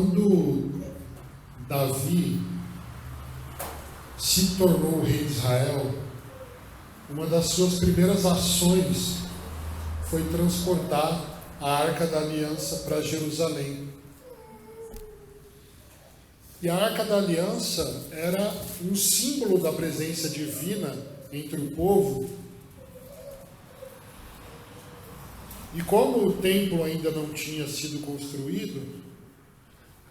Quando Davi se tornou rei de Israel, uma das suas primeiras ações foi transportar a Arca da Aliança para Jerusalém. E a Arca da Aliança era um símbolo da presença divina entre o povo. E como o templo ainda não tinha sido construído,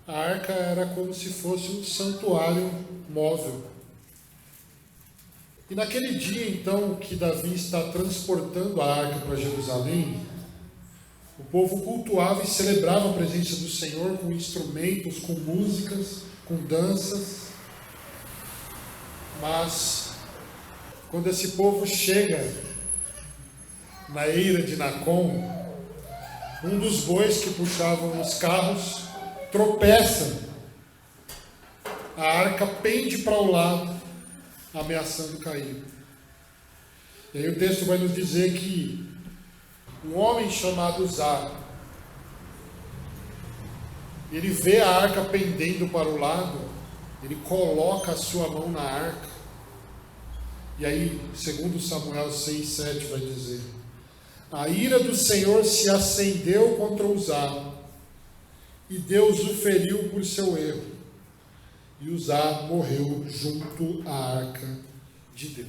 a arca era como se fosse um santuário móvel. E naquele dia, então, que Davi está transportando a arca para Jerusalém, o povo cultuava e celebrava a presença do Senhor com instrumentos, com músicas, com danças. Mas, quando esse povo chega na eira de Nacon, um dos bois que puxavam os carros tropeça. A arca pende para o lado, ameaçando cair. E aí o texto vai nos dizer que um homem chamado Uzá, ele vê a arca pendendo para o lado, ele coloca a sua mão na arca. E aí, segundo Samuel 6:7 vai dizer: a ira do Senhor se acendeu contra Uzá, e Deus o feriu por seu erro. E Uzá morreu junto à arca de Deus.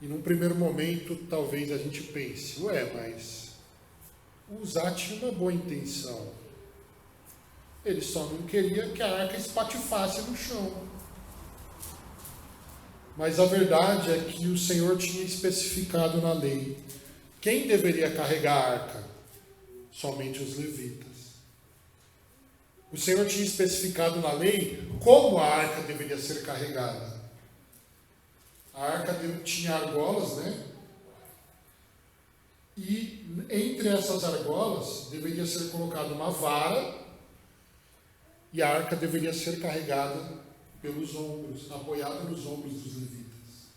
E num primeiro momento, talvez a gente pense: mas Uzá tinha uma boa intenção. Ele só não queria que a arca espatifasse no chão. Mas a verdade é que o Senhor tinha especificado na lei quem deveria carregar a arca. Somente os levitas. O Senhor tinha especificado na lei como a arca deveria ser carregada. A arca tinha argolas, né? E entre essas argolas deveria ser colocada uma vara, e a arca deveria ser carregada pelos ombros, apoiada nos ombros dos levitas.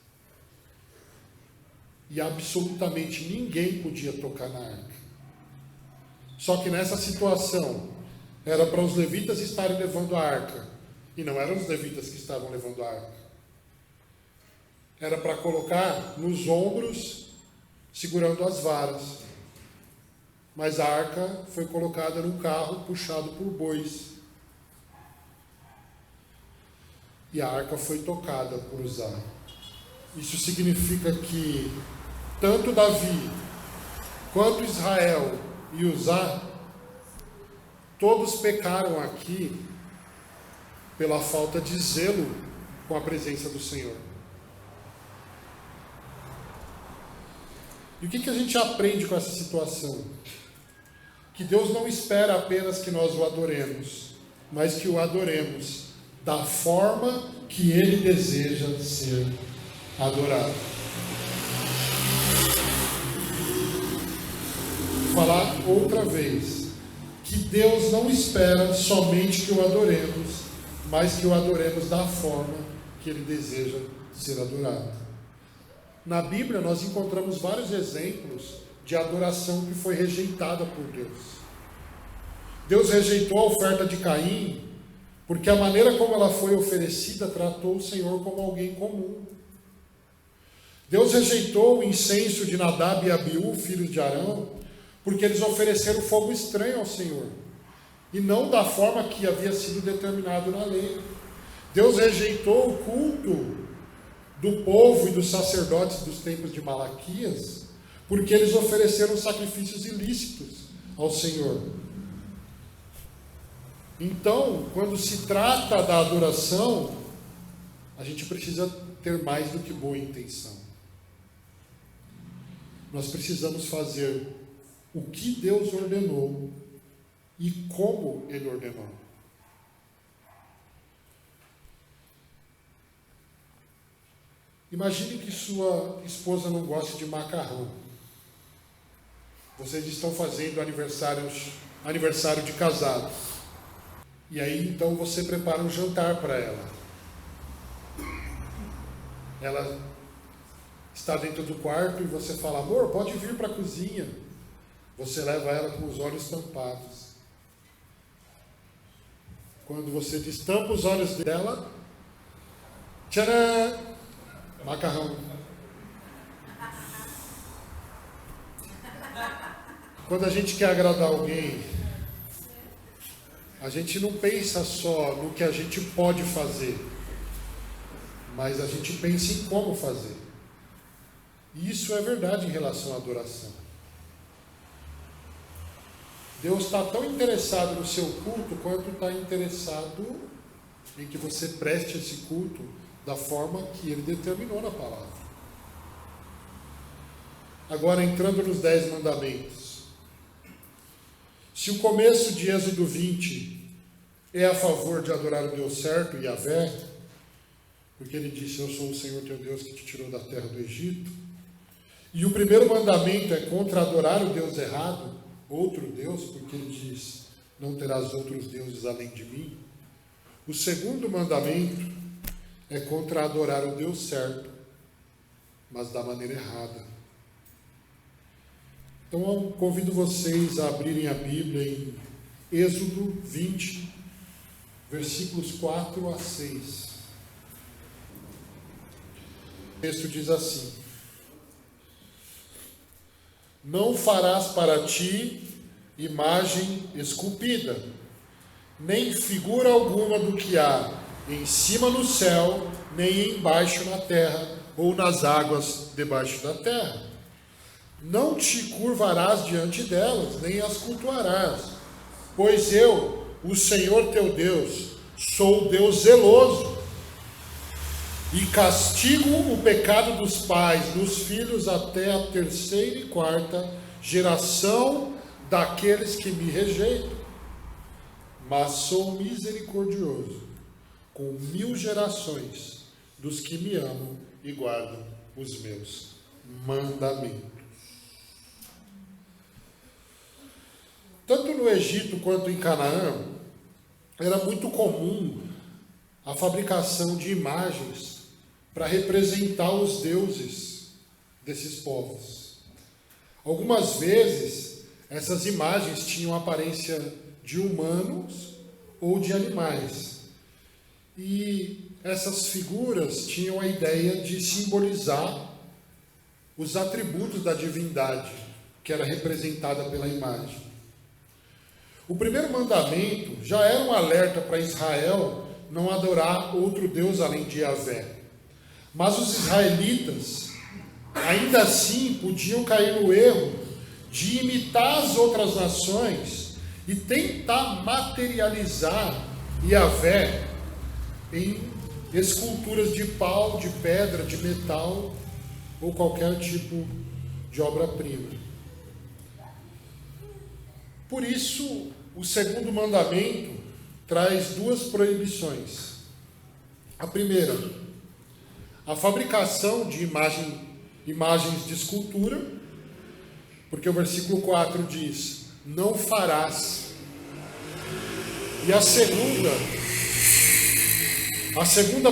E absolutamente ninguém podia tocar na arca. Só que nessa situação, era para os levitas estarem levando a arca, e não eram os levitas que estavam levando a arca. Era para colocar nos ombros, segurando as varas. Mas a arca foi colocada num carro puxado por bois. E a arca foi tocada por Uzá. Isso significa que tanto Davi, quanto Israel e Uzá, todos pecaram aqui pela falta de zelo com a presença do Senhor. E o que a gente aprende com essa situação? Que Deus não espera apenas que nós o adoremos, mas que o adoremos da forma que Ele deseja ser adorado. Vou falar outra vez, que Deus não espera somente que o adoremos, mas que o adoremos da forma que Ele deseja ser adorado. Na Bíblia nós encontramos vários exemplos de adoração que foi rejeitada por Deus. Deus rejeitou a oferta de Caim, porque a maneira como ela foi oferecida tratou o Senhor como alguém comum. Deus rejeitou o incenso de Nadab e Abiú, filhos de Arão, porque eles ofereceram fogo estranho ao Senhor, e não da forma que havia sido determinado na lei. Deus rejeitou o culto do povo e dos sacerdotes dos tempos de Malaquias, porque eles ofereceram sacrifícios ilícitos ao Senhor. Então, quando se trata da adoração, a gente precisa ter mais do que boa intenção. Nós precisamos fazer o que Deus ordenou e como Ele ordenou. Imagine que sua esposa não goste de macarrão. Vocês estão fazendo aniversário de casados. E aí então você prepara um jantar para ela. Ela está dentro do quarto e você fala: amor, pode vir para a cozinha. Você leva ela com os olhos tampados. Quando você destampa os olhos dela, tcharam! Macarrão. Quando a gente quer agradar alguém, a gente não pensa só no que a gente pode fazer, mas a gente pensa em como fazer. E isso é verdade em relação à adoração. Deus está tão interessado no seu culto quanto está interessado em que você preste esse culto da forma que Ele determinou na palavra. Agora, entrando nos 10 mandamentos. Se o começo de Êxodo 20 é a favor de adorar o Deus certo, Yahvé, porque Ele disse: eu sou o Senhor teu Deus que te tirou da terra do Egito, e o primeiro mandamento é contra adorar o Deus errado, outro Deus, porque Ele diz: não terás outros deuses além de mim. O segundo mandamento é contra adorar o Deus certo, mas da maneira errada. Então eu convido vocês a abrirem a Bíblia em Êxodo 20, versículos 4 a 6. O texto diz assim: não farás para ti imagem esculpida, nem figura alguma do que há em cima no céu, nem embaixo na terra, ou nas águas debaixo da terra. Não te curvarás diante delas, nem as cultuarás, pois eu, o Senhor teu Deus, sou Deus zeloso, e castigo o pecado dos pais nos filhos até a 3ª e 4ª geração daqueles que me rejeitam. Mas sou misericordioso com 1000 gerações dos que me amam e guardam os meus mandamentos. Tanto no Egito quanto em Canaã, era muito comum a fabricação de imagens para representar os deuses desses povos. Algumas vezes, essas imagens tinham aparência de humanos ou de animais. E essas figuras tinham a ideia de simbolizar os atributos da divindade que era representada pela imagem. O primeiro mandamento já era um alerta para Israel não adorar outro Deus além de Yahvé. Mas os israelitas, ainda assim, podiam cair no erro de imitar as outras nações e tentar materializar Yahvé em esculturas de pau, de pedra, de metal ou qualquer tipo de obra-prima. Por isso, o segundo mandamento traz 2 proibições. A primeira, a fabricação de imagens de escultura, porque o versículo 4 diz: não farás. E a segunda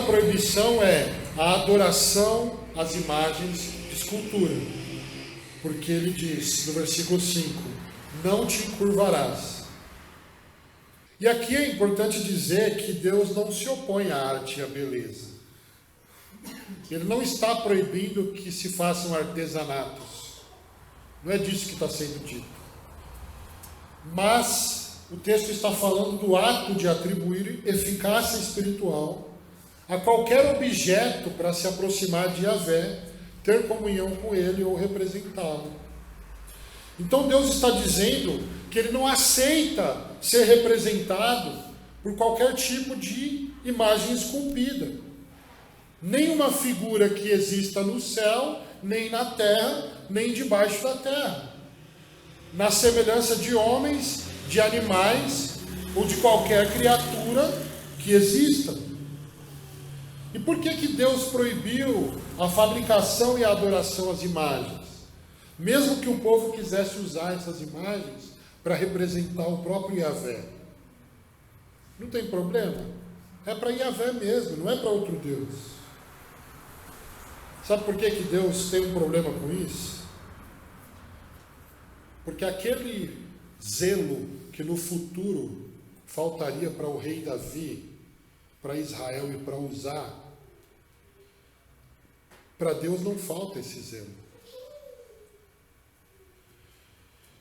proibição é a adoração às imagens de escultura, porque ele diz no versículo 5: não te curvarás. E aqui é importante dizer que Deus não se opõe à arte e à beleza. Ele não está proibindo que se façam artesanatos. Não é disso que está sendo dito. Mas o texto está falando do ato de atribuir eficácia espiritual a qualquer objeto para se aproximar de Yahvé, ter comunhão com Ele ou representá-lo. Então Deus está dizendo que Ele não aceita ser representado por qualquer tipo de imagem esculpida. Nenhuma figura que exista no céu, nem na terra, nem debaixo da terra. Na semelhança de homens, de animais ou de qualquer criatura que exista. E por que Deus proibiu a fabricação e a adoração às imagens? Mesmo que o povo quisesse usar essas imagens para representar o próprio Yahvé. Não tem problema. É para Yahvé mesmo, não é para outro Deus. Sabe por que Deus tem um problema com isso? Porque aquele zelo que no futuro faltaria para o rei Davi, para Israel e para usar? Para Deus não falta esse zelo.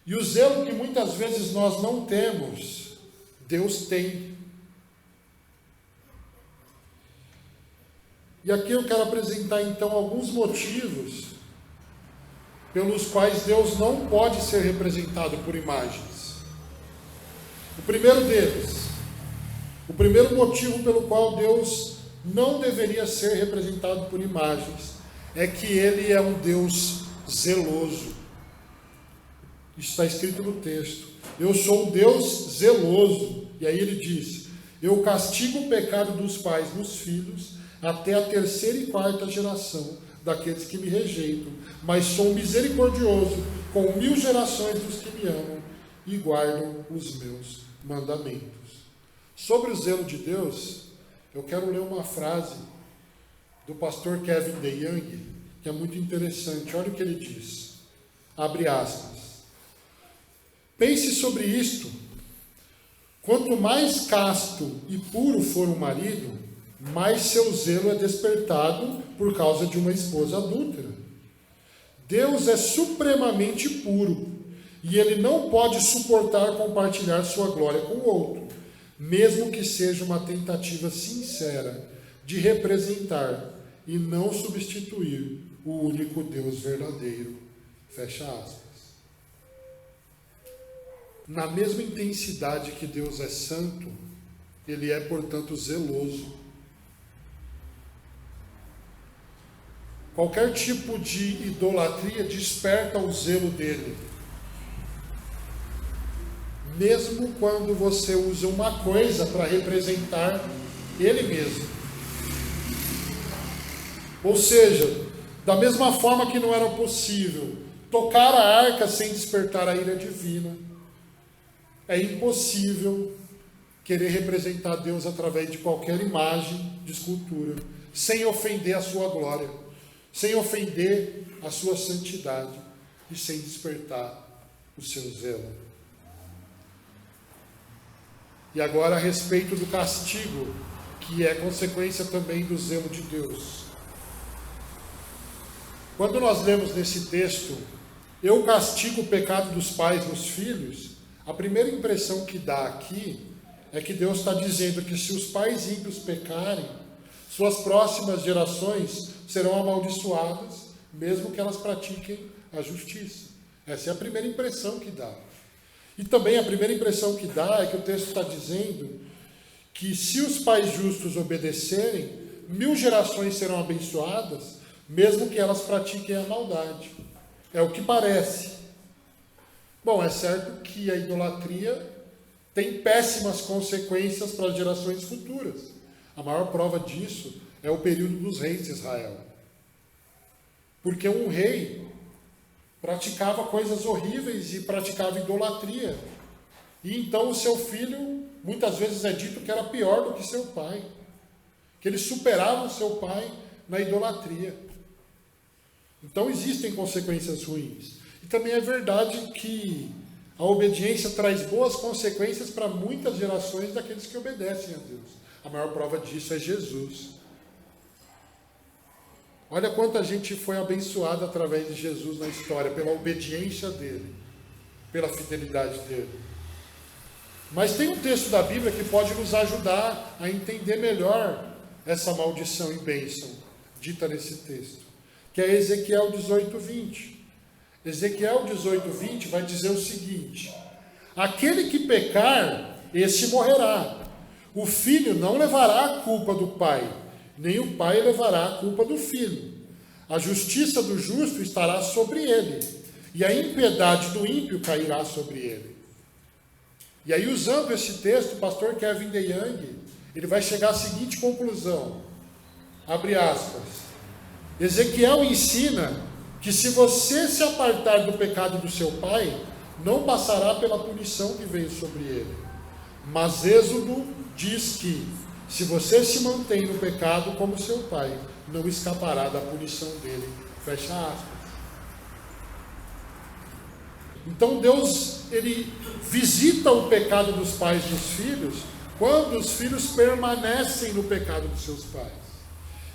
E o zelo que muitas vezes nós não temos, Deus tem. E aqui eu quero apresentar então alguns motivos pelos quais Deus não pode ser representado por imagens. O primeiro deles, o primeiro motivo pelo qual Deus não deveria ser representado por imagens, é que Ele é um Deus zeloso. Isso está escrito no texto. Eu sou um Deus zeloso. E aí ele diz: eu castigo o pecado dos pais nos filhos, até a terceira e quarta geração daqueles que me rejeitam, mas sou misericordioso com 1000 gerações dos que me amam e guardam os meus mandamentos. Sobre o zelo de Deus, eu quero ler uma frase do pastor Kevin DeYoung, que é muito interessante. Olha o que ele diz, abre aspas: pense sobre isto: quanto mais casto e puro for o marido, mais seu zelo é despertado por causa de uma esposa adúltera. Deus é supremamente puro, e Ele não pode suportar compartilhar sua glória com o outro, mesmo que seja uma tentativa sincera de representar e não substituir o único Deus verdadeiro. Fecha aspas. Na mesma intensidade que Deus é santo, Ele é, portanto, zeloso. Qualquer tipo de idolatria desperta o zelo dele. Mesmo quando você usa uma coisa para representar Ele mesmo. Ou seja, da mesma forma que não era possível tocar a arca sem despertar a ira divina, é impossível querer representar Deus através de qualquer imagem de escultura, sem ofender a sua glória, sem ofender a sua santidade e sem despertar o seu zelo. E agora a respeito do castigo, que é consequência também do zelo de Deus. Quando nós lemos nesse texto, eu castigo o pecado dos pais nos filhos, a primeira impressão que dá aqui é que Deus está dizendo que se os pais ímpios pecarem, suas próximas gerações serão amaldiçoadas, mesmo que elas pratiquem a justiça. Essa é a primeira impressão que dá. E também a primeira impressão que dá é que o texto está dizendo que se os pais justos obedecerem, 1000 gerações serão abençoadas, mesmo que elas pratiquem a maldade. É o que parece. Bom, é certo que a idolatria tem péssimas consequências para as gerações futuras. A maior prova disso é o período dos reis de Israel. Porque um rei praticava coisas horríveis e praticava idolatria. E então o seu filho, muitas vezes é dito que era pior do que seu pai. Que ele superava o seu pai na idolatria. Então existem consequências ruins. E também é verdade que a obediência traz boas consequências para muitas gerações daqueles que obedecem a Deus. A maior prova disso é Jesus. Olha quanta gente foi abençoada através de Jesus na história, pela obediência dele, pela fidelidade dele. Mas tem um texto da Bíblia que pode nos ajudar a entender melhor essa maldição e bênção dita nesse texto, que é Ezequiel 18:20. Ezequiel 18:20 vai dizer o seguinte: aquele que pecar, esse morrerá. O filho não levará a culpa do pai, nem o pai levará a culpa do filho. A justiça do justo estará sobre ele, e a impiedade do ímpio cairá sobre ele. E aí, usando esse texto, o pastor Kevin DeYoung, ele vai chegar à seguinte conclusão, abre aspas: Ezequiel ensina que se você se apartar do pecado do seu pai, não passará pela punição que veio sobre ele. Mas Êxodo diz que, se você se mantém no pecado como seu pai, não escapará da punição dele. Fecha aspas. Então Deus, ele visita o pecado dos pais dos filhos quando os filhos permanecem no pecado dos seus pais.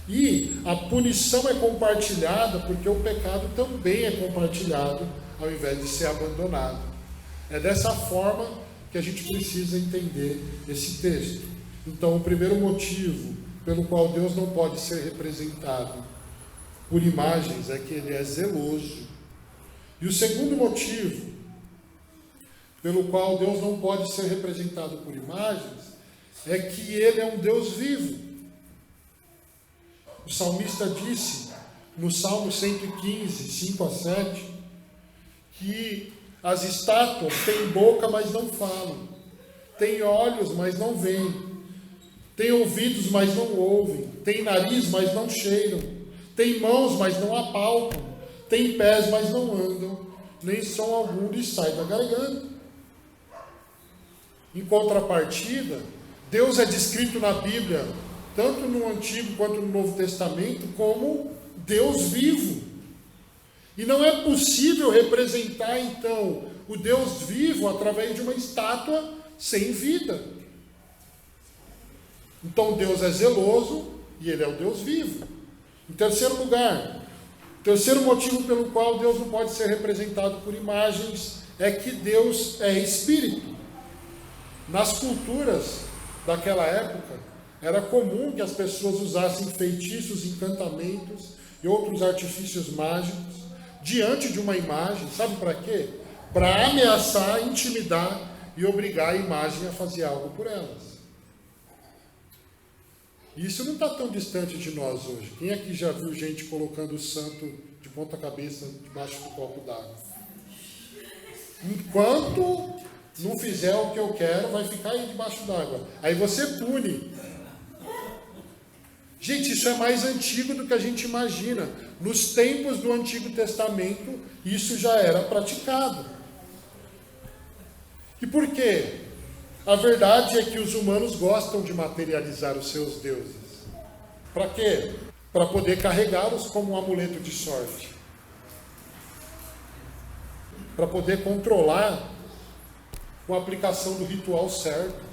E a punição é compartilhada porque o pecado também é compartilhado ao invés de ser abandonado. É dessa forma que a gente precisa entender esse texto. Então, o primeiro motivo pelo qual Deus não pode ser representado por imagens é que ele é zeloso. E o segundo motivo pelo qual Deus não pode ser representado por imagens é que ele é um Deus vivo. O salmista disse no Salmo 115, 5 a 7, que as estátuas têm boca, mas não falam, têm olhos, mas não veem, têm ouvidos, mas não ouvem, têm nariz, mas não cheiram, têm mãos, mas não apalpam, têm pés, mas não andam, nem som algum lhes sai da garganta. Em contrapartida, Deus é descrito na Bíblia, tanto no Antigo quanto no Novo Testamento, como Deus vivo. E não é possível representar, então, o Deus vivo através de uma estátua sem vida. Então, Deus é zeloso e ele é o Deus vivo. Em terceiro lugar, o terceiro motivo pelo qual Deus não pode ser representado por imagens é que Deus é espírito. Nas culturas daquela época, era comum que as pessoas usassem feitiços, encantamentos e outros artifícios mágicos diante de uma imagem, sabe para quê? Para ameaçar, intimidar e obrigar a imagem a fazer algo por elas. Isso não está tão distante de nós hoje. Quem aqui já viu gente colocando o santo de ponta cabeça debaixo do copo d'água? Enquanto não fizer o que eu quero, vai ficar aí debaixo d'água. Aí você pune. Gente, isso é mais antigo do que a gente imagina. Nos tempos do Antigo Testamento, isso já era praticado. E por quê? A verdade é que os humanos gostam de materializar os seus deuses. Para quê? Para poder carregá-los como um amuleto de sorte. Para poder controlar com a aplicação do ritual certo.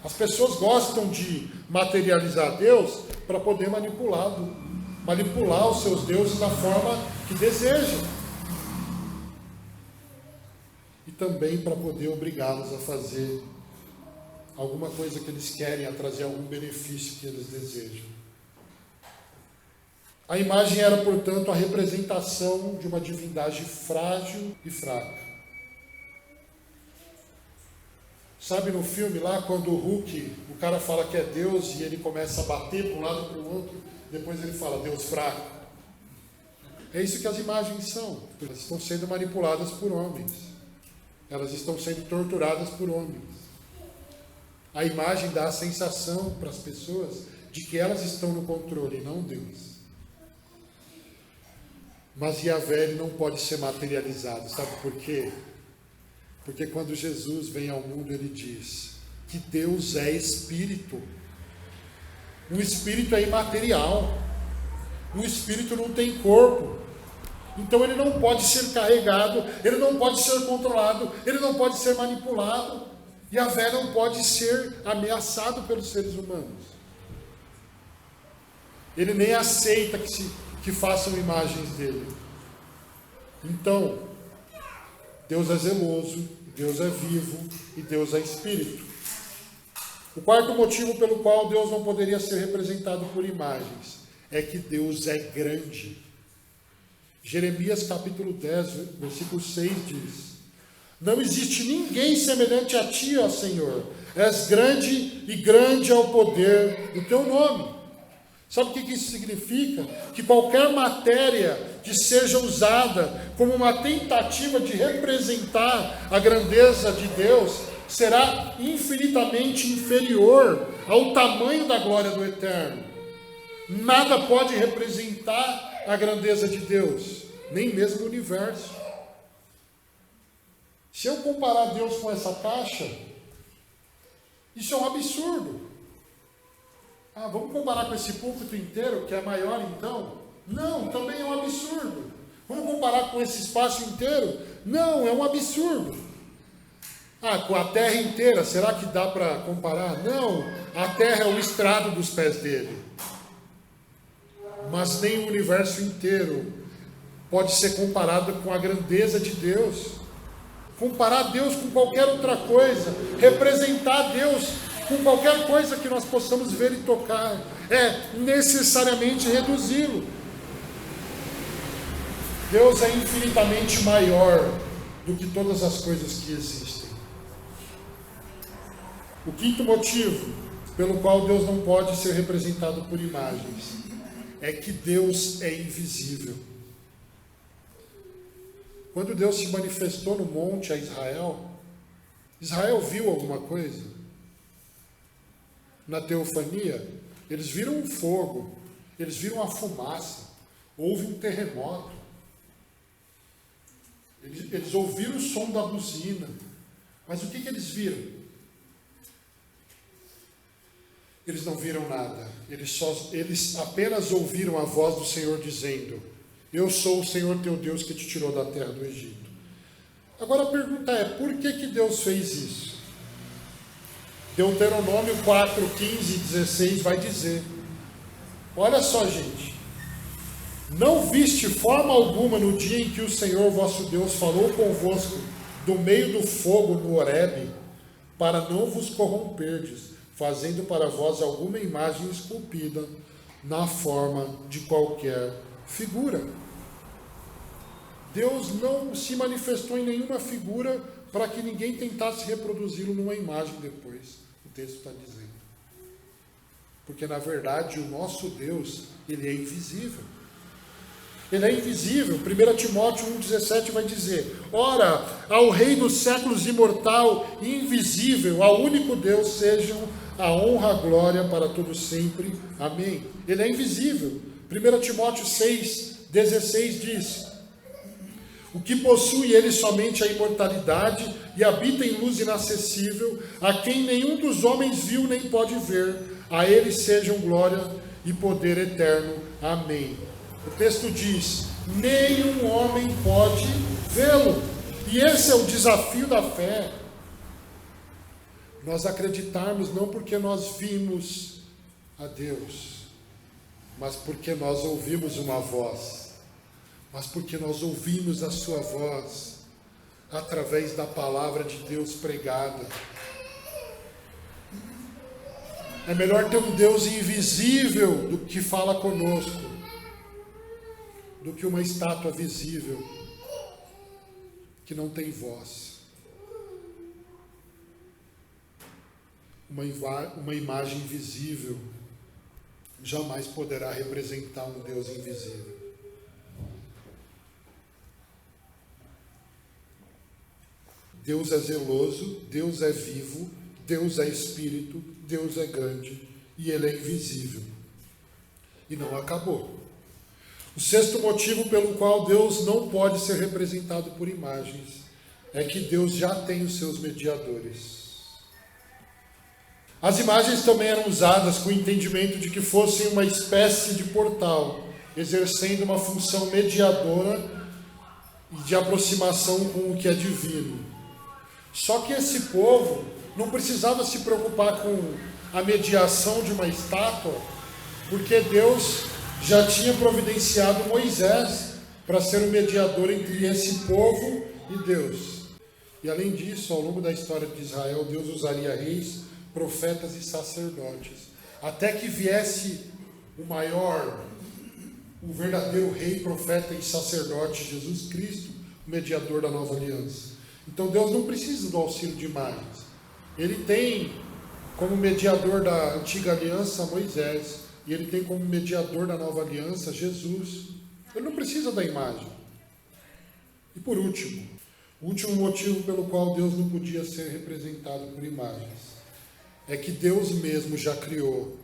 As pessoas gostam de materializar Deus para poder manipular os seus deuses da forma que desejam. E também para poder obrigá-los a fazer alguma coisa que eles querem, a trazer algum benefício que eles desejam. A imagem era, portanto, a representação de uma divindade frágil e fraca. Sabe no filme lá, quando o Hulk, o cara fala que é Deus e ele começa a bater para um lado e para o outro, depois ele fala, Deus fraco. É isso que as imagens são. Elas estão sendo manipuladas por homens. Elas estão sendo torturadas por homens. A imagem dá a sensação para as pessoas de que elas estão no controle e não Deus. Mas Yahvé ele não pode ser materializado. Sabe por quê? Porque quando Jesus vem ao mundo, ele diz que Deus é espírito. O espírito é imaterial. O espírito não tem corpo. Então ele não pode ser carregado, ele não pode ser controlado, ele não pode ser manipulado. Yahvé não pode ser ameaçado pelos seres humanos. Ele nem aceita que façam imagens dele. Então, Deus é zeloso, Deus é vivo e Deus é espírito. O quarto motivo pelo qual Deus não poderia ser representado por imagens é que Deus é grande. Jeremias capítulo 10, versículo 6 diz: não existe ninguém semelhante a ti, ó Senhor. És grande e grande é o poder do teu nome. Sabe o que isso significa? Que qualquer matéria que seja usada como uma tentativa de representar a grandeza de Deus será infinitamente inferior ao tamanho da glória do Eterno. Nada pode representar a grandeza de Deus, nem mesmo o universo. Se eu comparar Deus com essa caixa, isso é um absurdo. Vamos comparar com esse púlpito inteiro, que é maior então? Não, também é um absurdo. Vamos comparar com esse espaço inteiro? Não, é um absurdo. Com a terra inteira, será que dá para comparar? Não, a terra é o estrado dos pés dele. Mas nem o universo inteiro pode ser comparado com a grandeza de Deus. Comparar Deus com qualquer outra coisa, representar Deus com qualquer coisa que nós possamos ver e tocar, é necessariamente reduzi-lo. Deus é infinitamente maior do que todas as coisas que existem. O quinto motivo pelo qual Deus não pode ser representado por imagens é que Deus é invisível. Quando Deus se manifestou no monte a Israel, Israel viu alguma coisa? Na teofania, eles viram um fogo, eles viram a fumaça, houve um terremoto. Eles ouviram o som da buzina, mas o que eles viram? Eles não viram nada, eles apenas ouviram a voz do Senhor dizendo: eu sou o Senhor teu Deus que te tirou da terra do Egito. Agora a pergunta é, por que Deus fez isso? Deuteronômio 4, 15 e 16 vai dizer, olha só, gente, não viste forma alguma no dia em que o Senhor vosso Deus falou convosco do meio do fogo no Horebe, para não vos corromperdes, fazendo para vós alguma imagem esculpida na forma de qualquer figura. Deus não se manifestou em nenhuma figura para que ninguém tentasse reproduzi-lo numa imagem depois. O texto está dizendo. Porque, na verdade, o nosso Deus, ele é invisível. Ele é invisível. 1 Timóteo 1,17 vai dizer: ora, ao Rei dos séculos imortal e invisível, ao único Deus, sejam a honra, a glória para todos sempre. Amém. Ele é invisível. 1 Timóteo 6,16 diz: o que possui ele somente a imortalidade e habita em luz inacessível, a quem nenhum dos homens viu nem pode ver, a ele sejam glória e poder eterno. Amém. O texto diz: nenhum homem pode vê-lo. E esse é o desafio da fé. Nós acreditarmos não porque nós vimos a Deus, mas porque nós ouvimos uma voz, mas porque nós ouvimos a sua voz através da palavra de Deus pregada. É melhor ter um Deus invisível do que fala conosco, do que uma estátua visível que não tem voz. Uma imagem visível jamais poderá representar um Deus invisível. Deus é zeloso, Deus é vivo, Deus é espírito, Deus é grande e ele é invisível. E não acabou. O sexto motivo pelo qual Deus não pode ser representado por imagens é que Deus já tem os seus mediadores. As imagens também eram usadas com o entendimento de que fossem uma espécie de portal, exercendo uma função mediadora e de aproximação com o que é divino. Só que esse povo não precisava se preocupar com a mediação de uma estátua, porque Deus já tinha providenciado Moisés para ser o mediador entre esse povo e Deus. E além disso, ao longo da história de Israel, Deus usaria reis, profetas e sacerdotes, até que viesse o verdadeiro rei, profeta e sacerdote, Jesus Cristo, o mediador da nova aliança. Então Deus não precisa do auxílio de imagens. Ele tem como mediador da antiga aliança Moisés, e ele tem como mediador da nova aliança Jesus. Ele não precisa da imagem. E por último, o último motivo pelo qual Deus não podia ser representado por imagens é que Deus mesmo já criou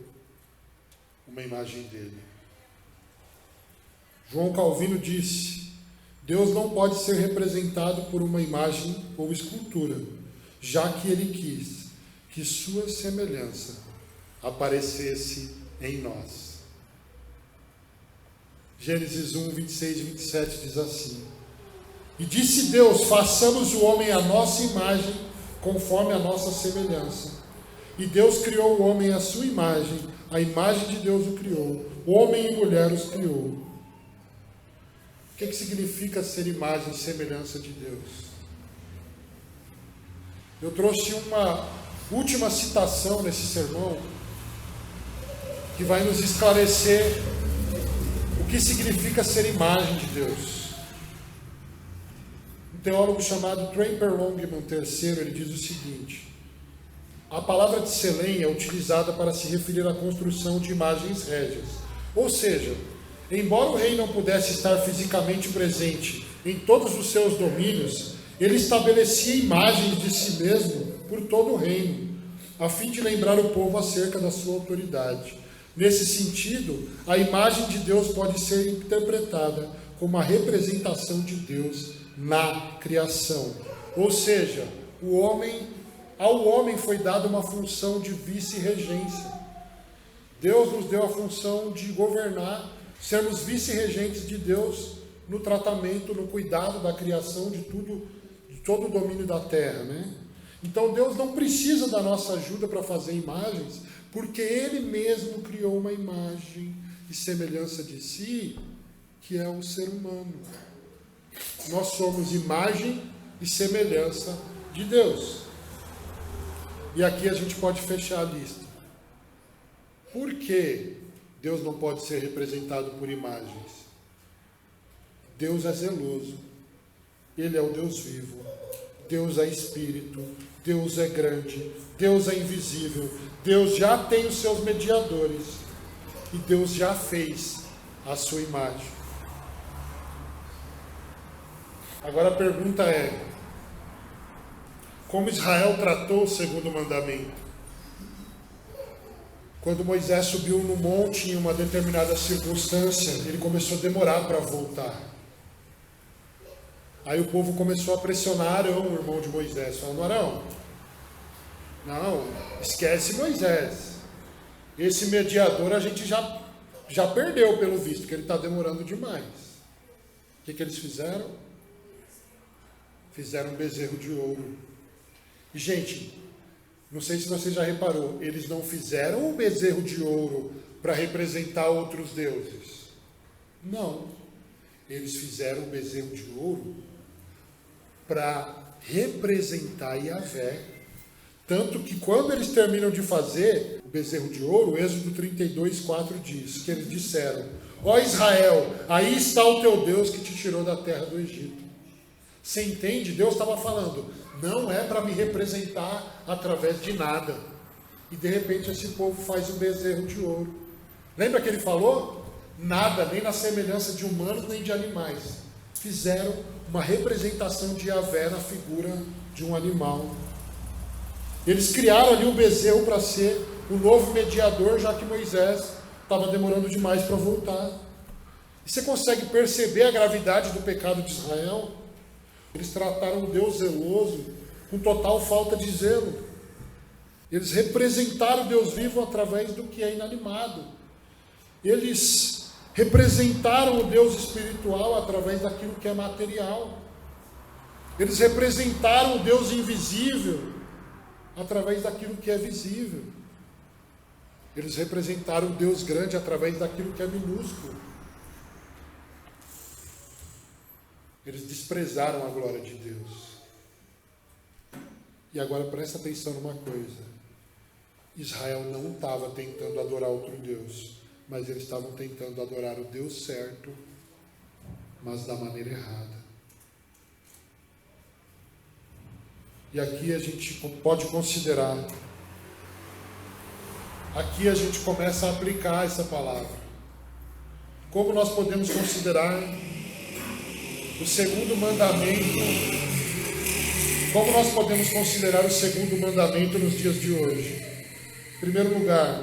uma imagem dele. João Calvino disse: Deus não pode ser representado por uma imagem ou escultura, já que ele quis que sua semelhança aparecesse em nós. Gênesis 1, 26 e 27 diz assim: E disse Deus, façamos o homem à nossa imagem, conforme a nossa semelhança. E Deus criou o homem à sua imagem, a imagem de Deus o criou, homem e mulher os criou. O que significa ser imagem e semelhança de Deus? Eu trouxe uma última citação nesse sermão, que vai nos esclarecer o que significa ser imagem de Deus. Um teólogo chamado Draper Longman III, ele diz o seguinte: a palavra de Selém é utilizada para se referir à construção de imagens régias. Ou seja, embora o rei não pudesse estar fisicamente presente em todos os seus domínios, ele estabelecia imagens de si mesmo por todo o reino, a fim de lembrar o povo acerca da sua autoridade. Nesse sentido, a imagem de Deus pode ser interpretada como a representação de Deus na criação. Ou seja, ao homem foi dada uma função de vice-regência. Deus nos deu a função de governar, sermos vice-regentes de Deus no tratamento, no cuidado da criação de tudo, de todo o domínio da terra, né? Então Deus não precisa da nossa ajuda para fazer imagens, porque Ele mesmo criou uma imagem e semelhança de si, que é o ser humano. Nós somos imagem e semelhança de Deus. E aqui a gente pode fechar a lista. Por que Deus não pode ser representado por imagens? Deus é zeloso. Ele é o Deus vivo. Deus é espírito. Deus é grande. Deus é invisível. Deus já tem os seus mediadores. E Deus já fez a sua imagem. Agora a pergunta é: como Israel tratou o segundo mandamento? Quando Moisés subiu no monte em uma determinada circunstância, ele começou a demorar para voltar. Aí o povo começou a pressionar Arão, o irmão de Moisés, falando: Arão, não, esquece Moisés. Esse mediador a gente já perdeu pelo visto, que ele está demorando demais. O que eles fizeram? Fizeram um bezerro de ouro. E, gente, não sei se você já reparou, eles não fizeram um bezerro de ouro para representar outros deuses. Não. Eles fizeram um bezerro de ouro para representar Yahvé. Tanto que quando eles terminam de fazer o bezerro de ouro, o Êxodo 32:4 diz que eles disseram: ó Israel, aí está o teu Deus que te tirou da terra do Egito. Você entende? Deus estava falando: não é para me representar através de nada. E de repente esse povo faz um bezerro de ouro. Lembra que ele falou? Nada, nem na semelhança de humanos, nem de animais. Fizeram uma representação de Yahvé na figura de um animal. Eles criaram ali um bezerro para ser o novo mediador, já que Moisés estava demorando demais para voltar. E você consegue perceber a gravidade do pecado de Israel? Eles trataram o Deus zeloso com total falta de zelo. Eles representaram o Deus vivo através do que é inanimado. Eles representaram o Deus espiritual através daquilo que é material. Eles representaram o Deus invisível através daquilo que é visível. Eles representaram o Deus grande através daquilo que é minúsculo. Eles desprezaram a glória de Deus. E agora presta atenção numa coisa. Israel não estava tentando adorar outro Deus, mas eles estavam tentando adorar o Deus certo, mas da maneira errada. E aqui a gente pode considerar, aqui a gente começa a aplicar essa palavra. Como nós podemos considerar o segundo mandamento, como nós podemos considerar o segundo mandamento nos dias de hoje? Em primeiro lugar,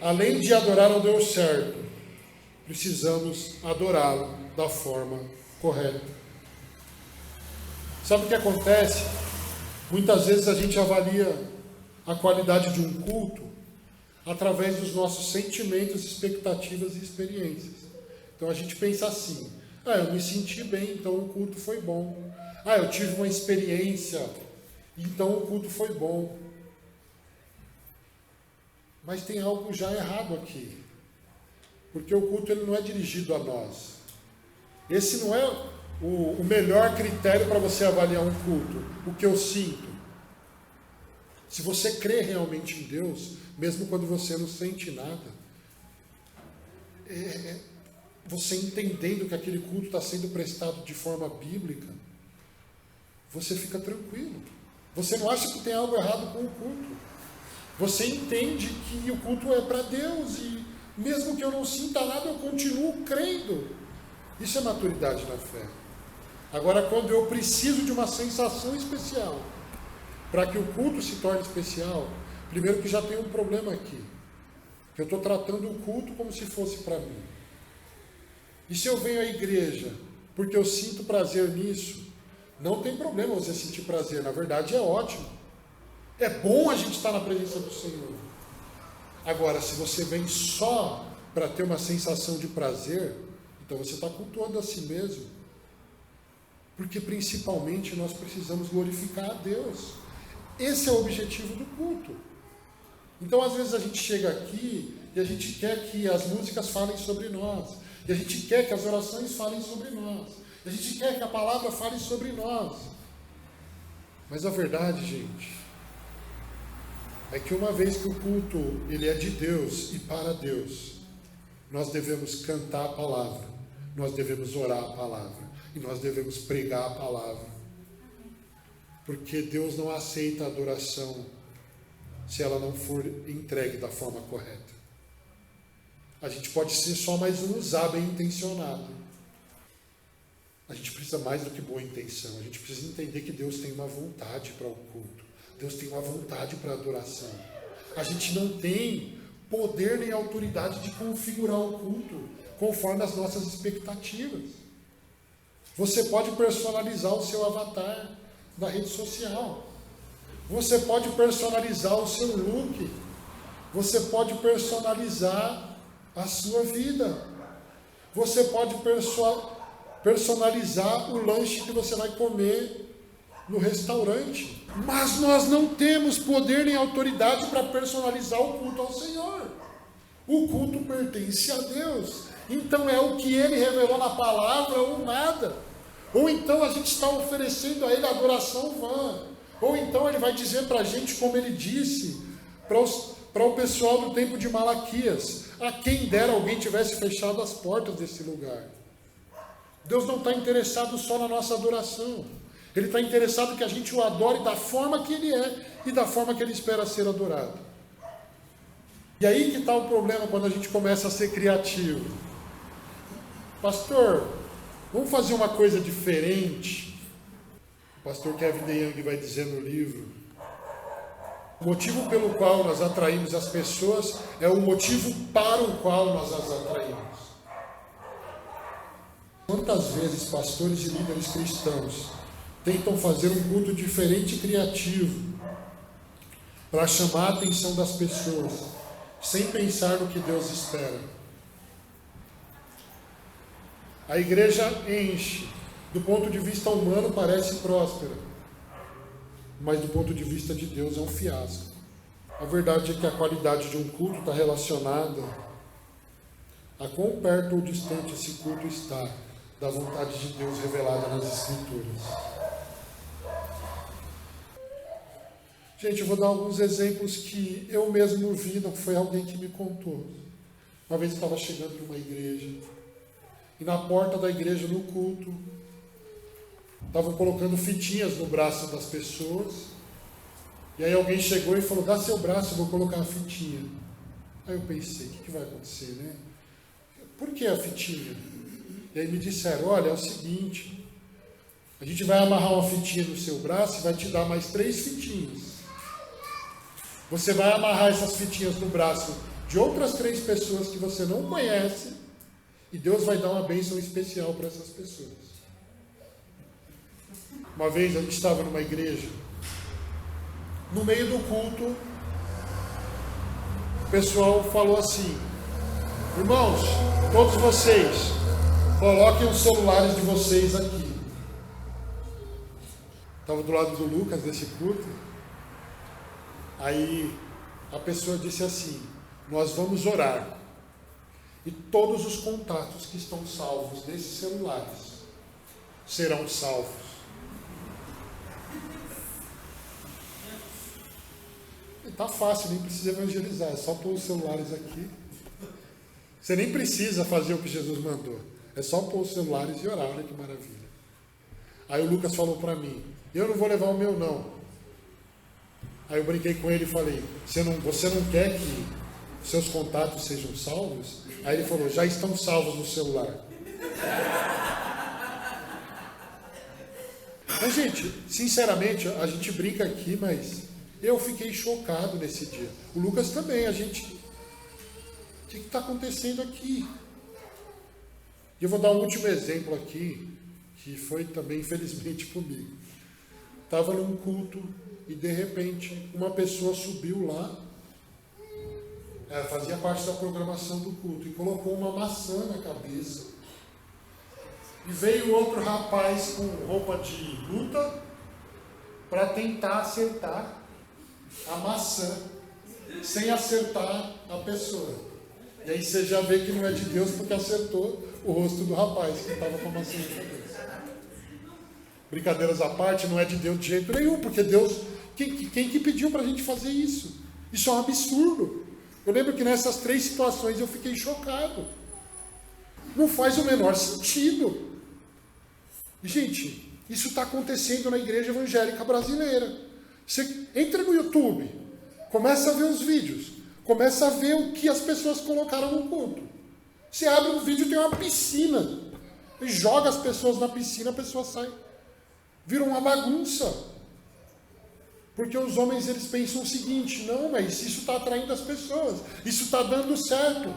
além de adorar ao Deus certo, precisamos adorá-lo da forma correta. Sabe o que acontece? Muitas vezes a gente avalia a qualidade de um culto através dos nossos sentimentos, expectativas e experiências. Então a gente pensa assim: eu me senti bem, então o culto foi bom. Eu tive uma experiência, então o culto foi bom. Mas tem algo já errado aqui. Porque o culto ele não é dirigido a nós. Esse não é o melhor critério para você avaliar um culto, o que eu sinto. Se você crê realmente em Deus, mesmo quando você não sente nada, você entendendo que aquele culto está sendo prestado de forma bíblica, você fica tranquilo. Você não acha que tem algo errado com o culto. Você entende que o culto é para Deus e mesmo que eu não sinta nada, eu continuo crendo. Isso é maturidade na fé. Agora, quando eu preciso de uma sensação especial para que o culto se torne especial, primeiro que já tem um problema aqui, que eu estou tratando o culto como se fosse para mim. E se eu venho à igreja porque eu sinto prazer nisso, não tem problema você sentir prazer, na verdade é ótimo. É bom a gente estar na presença do Senhor. Agora, se você vem só para ter uma sensação de prazer, então você está cultuando a si mesmo. Porque principalmente nós precisamos glorificar a Deus. Esse é o objetivo do culto. Então às vezes a gente chega aqui e a gente quer que as músicas falem sobre nós. E a gente quer que as orações falem sobre nós. E a gente quer que a palavra fale sobre nós. Mas a verdade, gente, é que uma vez que o culto ele é de Deus e para Deus, nós devemos cantar a palavra, nós devemos orar a palavra e nós devemos pregar a palavra. Porque Deus não aceita a adoração se ela não for entregue da forma correta. A gente pode ser só mais um usar bem intencionado. A gente precisa mais do que boa intenção. A gente precisa entender que Deus tem uma vontade para o culto. Deus tem uma vontade para a adoração. A gente não tem poder nem autoridade de configurar o culto conforme as nossas expectativas. Você pode personalizar o seu avatar na rede social. Você pode personalizar o seu look. Você pode personalizar a sua vida. Você pode personalizar o lanche que você vai comer no restaurante. Mas nós não temos poder nem autoridade para personalizar o culto ao Senhor. O culto pertence a Deus. Então é o que Ele revelou na palavra ou nada. Ou então a gente está oferecendo a Ele adoração vã. Ou então Ele vai dizer para a gente, como Ele disse para o pessoal do tempo de Malaquias: a quem dera alguém tivesse fechado as portas desse lugar. Deus não está interessado só na nossa adoração. Ele está interessado que a gente o adore da forma que Ele é e da forma que Ele espera ser adorado. E aí que está o problema quando a gente começa a ser criativo. Pastor, vamos fazer uma coisa diferente. O pastor Kevin DeYoung vai dizer no livro: o motivo pelo qual nós atraímos as pessoas é o motivo para o qual nós as atraímos. Quantas vezes pastores e líderes cristãos tentam fazer um culto diferente e criativo para chamar a atenção das pessoas, sem pensar no que Deus espera? A igreja enche, do ponto de vista humano parece próspera, mas do ponto de vista de Deus é um fiasco. A verdade é que a qualidade de um culto está relacionada a quão perto ou distante esse culto está da vontade de Deus revelada nas Escrituras. Gente, eu vou dar alguns exemplos que eu mesmo vi, não foi alguém que me contou. Uma vez eu estava chegando numa igreja, e na porta da igreja, no culto, estavam colocando fitinhas no braço das pessoas, e aí alguém chegou e falou: dá seu braço, eu vou colocar a fitinha. Aí eu pensei: o que vai acontecer, né? Por que a fitinha? E aí me disseram: olha, é o seguinte, a gente vai amarrar uma fitinha no seu braço e vai te dar mais 3 fitinhas. Você vai amarrar essas fitinhas no braço de outras 3 pessoas que você não conhece, e Deus vai dar uma bênção especial para essas pessoas. Uma vez a gente estava numa igreja, no meio do culto, o pessoal falou assim: irmãos, todos vocês, coloquem os celulares de vocês aqui. Estava do lado do Lucas nesse culto. Aí a pessoa disse assim: nós vamos orar. E todos os contatos que estão salvos desses celulares serão salvos. Está fácil, nem precisa evangelizar, é só pôr os celulares aqui. Você nem precisa fazer o que Jesus mandou, é só pôr os celulares e orar, olha que maravilha. Aí o Lucas falou para mim: eu não vou levar o meu não. Aí eu brinquei com ele e falei: você não quer que seus contatos sejam salvos? Aí ele falou: já estão salvos no celular. Mas, gente, sinceramente, a gente brinca aqui, mas eu fiquei chocado nesse dia. O Lucas também, o que está acontecendo aqui? E eu vou dar um último exemplo aqui, que foi também, infelizmente, comigo. Estava num culto e, de repente, uma pessoa subiu lá, fazia parte da programação do culto, e colocou uma maçã na cabeça. E veio outro rapaz com roupa de luta para tentar acertar a maçã, sem acertar a pessoa. E aí você já vê que não é de Deus, porque acertou o rosto do rapaz que estava com a maçã na cabeça. Brincadeiras à parte, não é de Deus de jeito nenhum, porque Deus, quem que pediu para a gente fazer isso? Isso é um absurdo. Eu lembro que nessas 3 situações eu fiquei chocado. Não faz o menor sentido. Gente, isso está acontecendo na igreja evangélica brasileira. Você entra no YouTube, começa a ver os vídeos, começa a ver o que as pessoas colocaram no culto. Você abre um vídeo e tem uma piscina, e joga as pessoas na piscina, a pessoa sai. Vira uma bagunça. Porque os homens, eles pensam o seguinte: não, mas isso está atraindo as pessoas, isso está dando certo.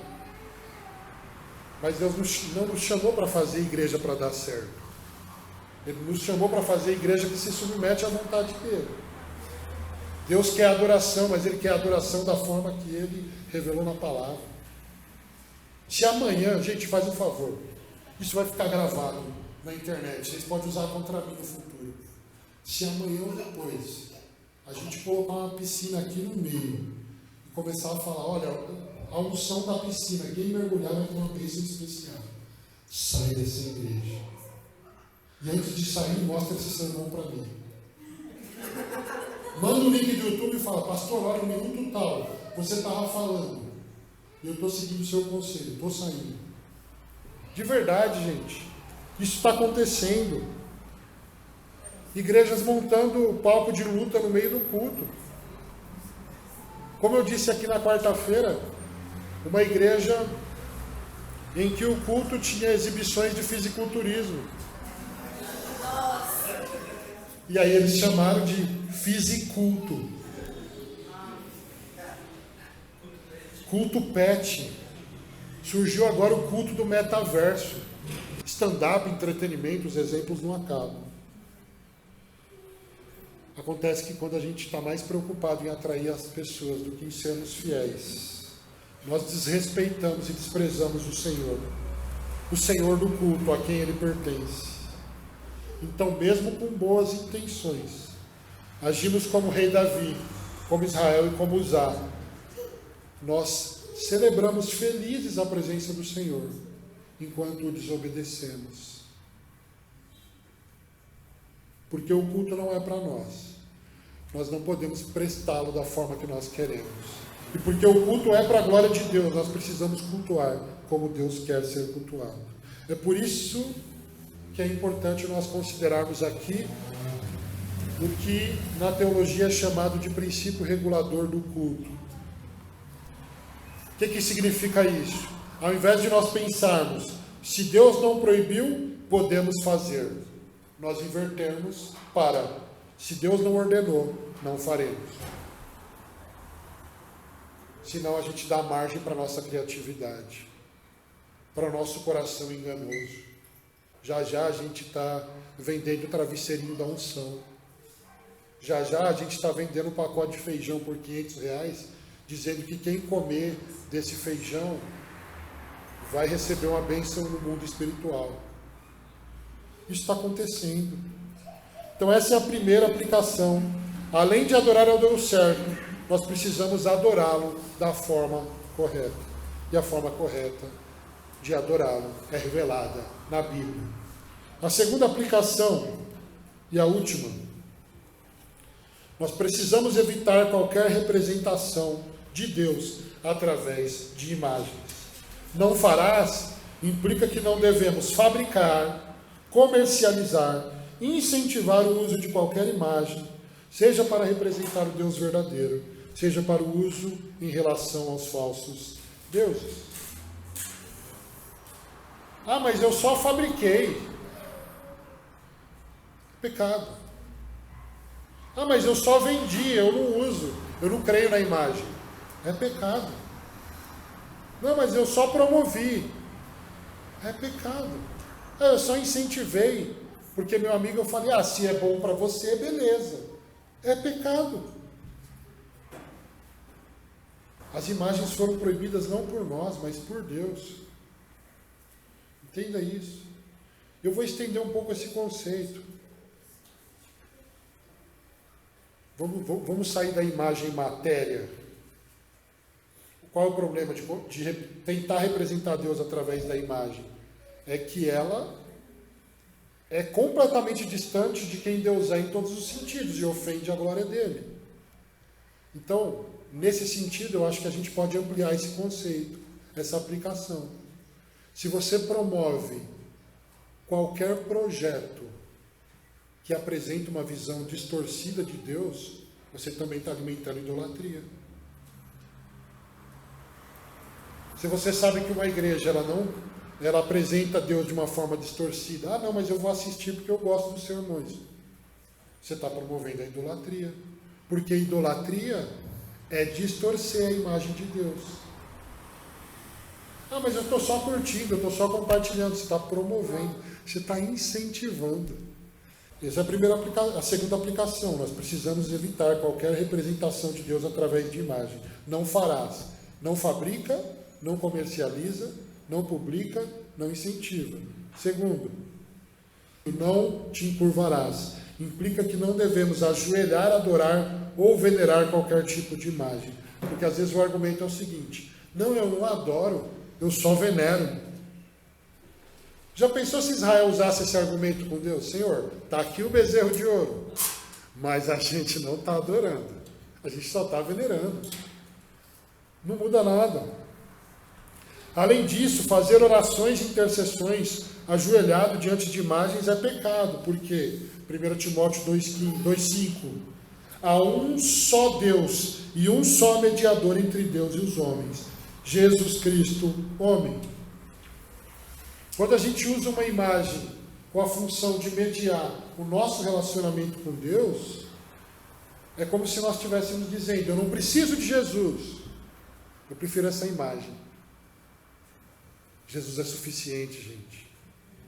Mas Deus não nos chamou para fazer igreja para dar certo. Ele nos chamou para fazer igreja que se submete à vontade dele. Deus quer adoração, mas Ele quer adoração da forma que Ele revelou na palavra. Se amanhã, gente, faz um favor, isso vai ficar gravado na internet, vocês podem usar contra mim no futuro. Se amanhã ou depois a gente colocar uma piscina aqui no meio e começar a falar: olha, a unção da piscina, quem mergulhar vai ter uma bênção especial, sai dessa igreja. E antes de sair, mostra esse sermão para mim. Manda o link do YouTube e fala: pastor, olha, no minuto tal, você estava falando, e eu estou seguindo o seu conselho, estou saindo. De verdade, gente, isso está acontecendo. Igrejas montando palco de luta no meio do culto. Como eu disse aqui na quarta-feira, uma igreja em que o culto tinha exibições de fisiculturismo. E aí eles chamaram de fisiculto. Culto pet. Surgiu agora o culto do metaverso. Stand-up, entretenimento, os exemplos não acabam. Acontece que quando a gente está mais preocupado em atrair as pessoas do que em sermos fiéis, nós desrespeitamos e desprezamos o Senhor do culto, a quem Ele pertence. Então, mesmo com boas intenções, agimos como o rei Davi, como Israel e como Uzá. Nós celebramos felizes a presença do Senhor, enquanto o desobedecemos. Porque o culto não é para nós. Nós não podemos prestá-lo da forma que nós queremos. E porque o culto é para a glória de Deus, nós precisamos cultuar como Deus quer ser cultuado. É por isso que é importante nós considerarmos aqui o que na teologia é chamado de princípio regulador do culto. O que significa isso? Ao invés de nós pensarmos, se Deus não proibiu, podemos fazer, nós invertermos para, se Deus não ordenou, não faremos. Senão a gente dá margem para a nossa criatividade, para o nosso coração enganoso. Já já a gente está vendendo o travesseirinho da unção. Já já a gente está vendendo um pacote de feijão por R$500, dizendo que quem comer desse feijão vai receber uma bênção no mundo espiritual. Isso está acontecendo. Então essa é a primeira aplicação. Além de adorar ao Deus certo, nós precisamos adorá-lo da forma correta. E a forma correta de adorá-lo é revelada na Bíblia. A segunda aplicação, e a última, nós precisamos evitar qualquer representação de Deus através de imagens. Não farás implica que não devemos fabricar, comercializar, incentivar o uso de qualquer imagem, seja para representar o Deus verdadeiro, seja para o uso em relação aos falsos deuses. Ah, mas eu só fabriquei. Pecado. Ah, mas eu só vendi, eu não uso, eu não creio na imagem. É pecado. Não, mas eu só promovi. É pecado. Eu só incentivei, porque meu amigo, eu falei, se é bom para você, beleza. É pecado. As imagens foram proibidas não por nós, mas por Deus. Entenda isso. Eu vou estender um pouco esse conceito. Vamos sair da imagem matéria. Qual é o problema de tentar representar Deus através da imagem? É que ela é completamente distante de quem Deus é em todos os sentidos e ofende a glória dele. Então, nesse sentido, eu acho que a gente pode ampliar esse conceito, essa aplicação. Se você promove qualquer projeto que apresenta uma visão distorcida de Deus, você também está alimentando idolatria. Se você sabe que uma igreja ela apresenta Deus de uma forma distorcida, não, mas eu vou assistir porque eu gosto dos sermões. Você está promovendo a idolatria. Porque idolatria é distorcer a imagem de Deus. Mas eu estou só curtindo, eu estou só compartilhando. Você está promovendo, você está incentivando. Essa é a segunda aplicação. Nós precisamos evitar qualquer representação de Deus através de imagem. Não farás, não fabrica, não comercializa, não publica, não incentiva. Segundo, não te encurvarás. Implica que não devemos ajoelhar, adorar ou venerar qualquer tipo de imagem. Porque às vezes o argumento é o seguinte: não, eu não adoro, eu só venero. Já pensou se Israel usasse esse argumento com Deus? Senhor, está aqui o bezerro de ouro, mas a gente não está adorando, a gente só está venerando. Não muda nada. Além disso, fazer orações e intercessões ajoelhado diante de imagens é pecado, porque 1 Timóteo 2,5 há um só Deus e um só mediador entre Deus e os homens, Jesus Cristo, homem. Quando a gente usa uma imagem com a função de mediar o nosso relacionamento com Deus, é como se nós estivéssemos dizendo: eu não preciso de Jesus, eu prefiro essa imagem. Jesus é suficiente, gente.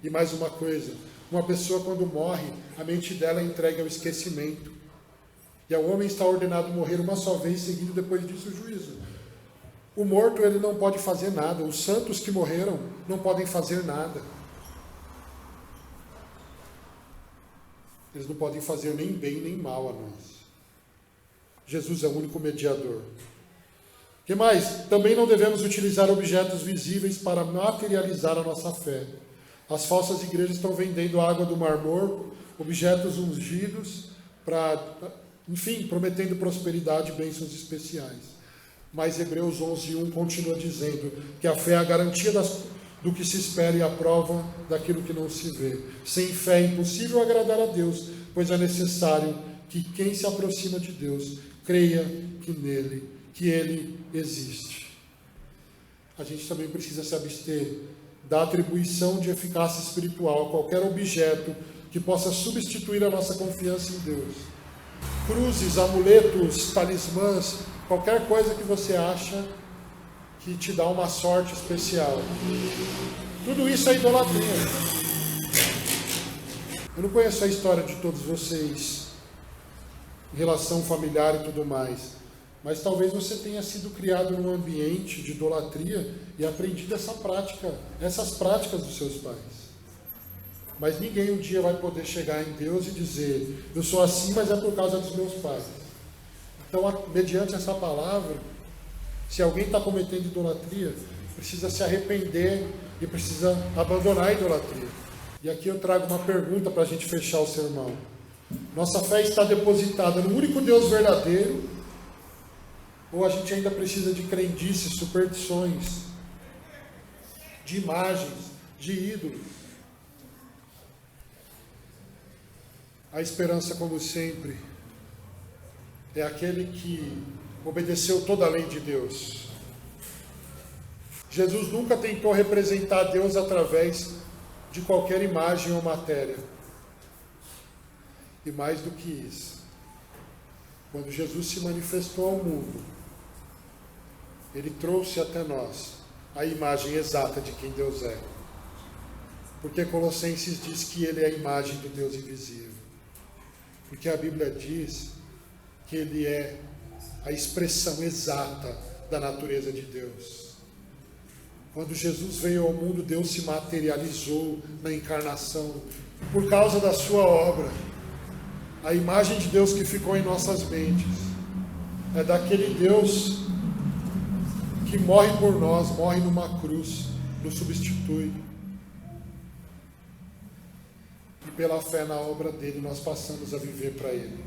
E mais uma coisa, uma pessoa quando morre, a mente dela é entregue ao esquecimento. E o homem está ordenado a morrer uma só vez, seguindo depois disso o juízo. O morto, ele não pode fazer nada. Os santos que morreram não podem fazer nada. Eles não podem fazer nem bem nem mal a nós. Jesus é o único mediador. O que mais? Também não devemos utilizar objetos visíveis para materializar a nossa fé. As falsas igrejas estão vendendo água do Mar Morto, objetos ungidos, prometendo prosperidade e bênçãos especiais. Mas Hebreus 11:1 continua dizendo que a fé é a garantia do que se espera e a prova daquilo que não se vê. Sem fé é impossível agradar a Deus, pois é necessário que quem se aproxima de Deus creia que Ele existe. A gente também precisa se abster da atribuição de eficácia espiritual a qualquer objeto que possa substituir a nossa confiança em Deus. Cruzes, amuletos, talismãs, qualquer coisa que você acha que te dá uma sorte especial. Tudo isso é idolatria. Eu não conheço a história de todos vocês, em relação familiar e tudo mais, Mas talvez você tenha sido criado num ambiente de idolatria e aprendido essas práticas dos seus pais. Mas ninguém um dia vai poder chegar em Deus e dizer, eu sou assim, mas é por causa dos meus pais. Então, mediante essa palavra, se alguém está cometendo idolatria, precisa se arrepender e precisa abandonar a idolatria. E aqui eu trago uma pergunta para a gente fechar o sermão. Nossa fé está depositada no único Deus verdadeiro, ou a gente ainda precisa de crendices, superstições, de imagens, de ídolos? A esperança, como sempre, é aquele que obedeceu toda a lei de Deus. Jesus nunca tentou representar Deus através de qualquer imagem ou matéria. E mais do que isso, quando Jesus se manifestou ao mundo, Ele trouxe até nós a imagem exata de quem Deus é. Porque Colossenses diz que Ele é a imagem do Deus invisível. Porque a Bíblia diz que Ele é a expressão exata da natureza de Deus. Quando Jesus veio ao mundo, Deus se materializou na encarnação. Por causa da sua obra, a imagem de Deus que ficou em nossas mentes é daquele Deus que morre por nós, morre numa cruz, nos substitui. E pela fé na obra dele, nós passamos a viver para ele.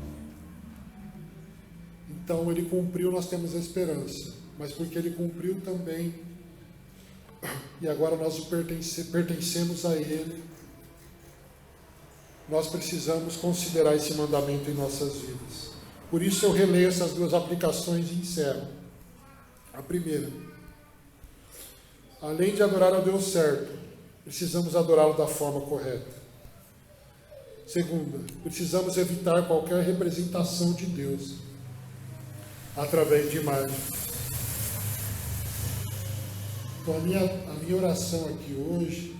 Então ele cumpriu, nós temos a esperança. Mas porque ele cumpriu também, e agora nós pertencemos a ele, nós precisamos considerar esse mandamento em nossas vidas. Por isso eu releio essas duas aplicações e encerro. A primeira, além de adorar ao Deus certo, precisamos adorá-lo da forma correta. Segunda, precisamos evitar qualquer representação de Deus através de imagens. Então a minha oração aqui hoje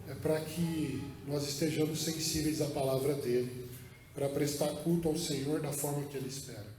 é para que nós estejamos sensíveis à palavra dele, para prestar culto ao Senhor da forma que ele espera.